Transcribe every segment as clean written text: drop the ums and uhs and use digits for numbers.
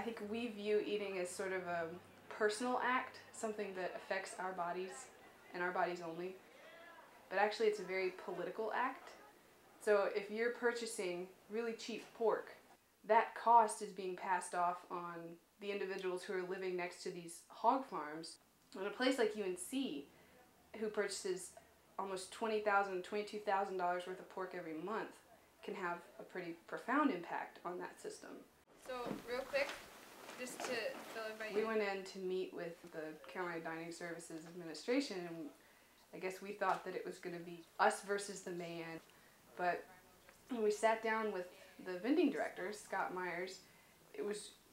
think we view eating as sort of a personal act, something that affects our bodies and our bodies only. But actually it's a very political act. So if you're purchasing really cheap pork, that cost is being passed off on the individuals who are living next to these hog farms. And a place like UNC, who purchases almost $20,000, $22,000 worth of pork every month, can have a pretty profound impact on that system. So real quick, just to fill everybody in. We went in to meet with the Carolina Dining Services Administration, and I guess we thought that it was going to be us versus the man. But when we sat down with the vending director, Scott Myers,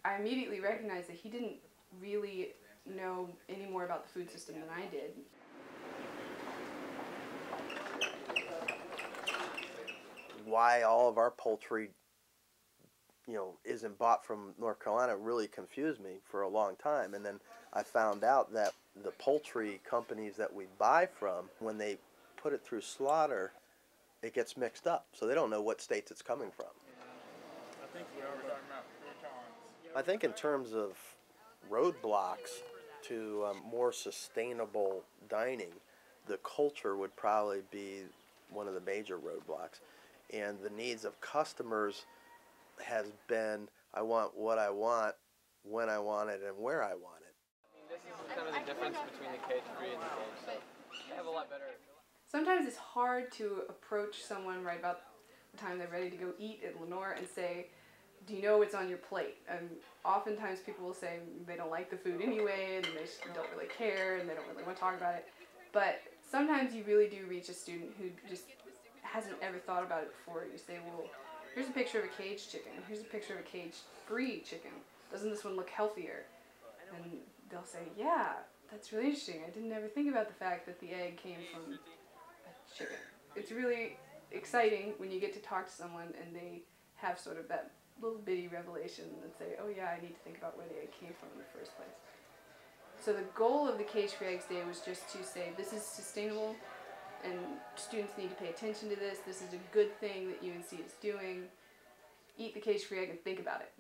I immediately recognized that he didn't really know any more about the food system than I did. Why all of our poultry, isn't bought from North Carolina really confused me for a long time. And then I found out that the poultry companies that we buy from, when they put it through slaughter, it gets mixed up. So they don't know what states it's coming from. I think in terms of roadblocks to more sustainable dining, the culture would probably be one of the major roadblocks. And the needs of customers has been, I want what I want, when I want it, and where I want it. This is kind of the difference between the cage-free and the cage, so they have a lot better. Sometimes it's hard to approach someone right about the time they're ready to go eat at Lenore and say, do you know what's on your plate? And oftentimes people will say they don't like the food anyway, and they don't really care, and they don't really want to talk about it. But sometimes you really do reach a student who just hasn't ever thought about it before. You say, well, here's a picture of a caged chicken. Here's a picture of a cage-free chicken. Doesn't this one look healthier? And they'll say, yeah, that's really interesting. I didn't ever think about the fact that the egg came from a chicken. It's really exciting when you get to talk to someone and they have sort of that little bitty revelation and say, oh yeah, I need to think about where the egg came from in the first place. So the goal of the Cage-Free Eggs Day was just to say, this is sustainable, and students need to pay attention to this. This is a good thing that UNC is doing. Eat the cage-free egg and think about it.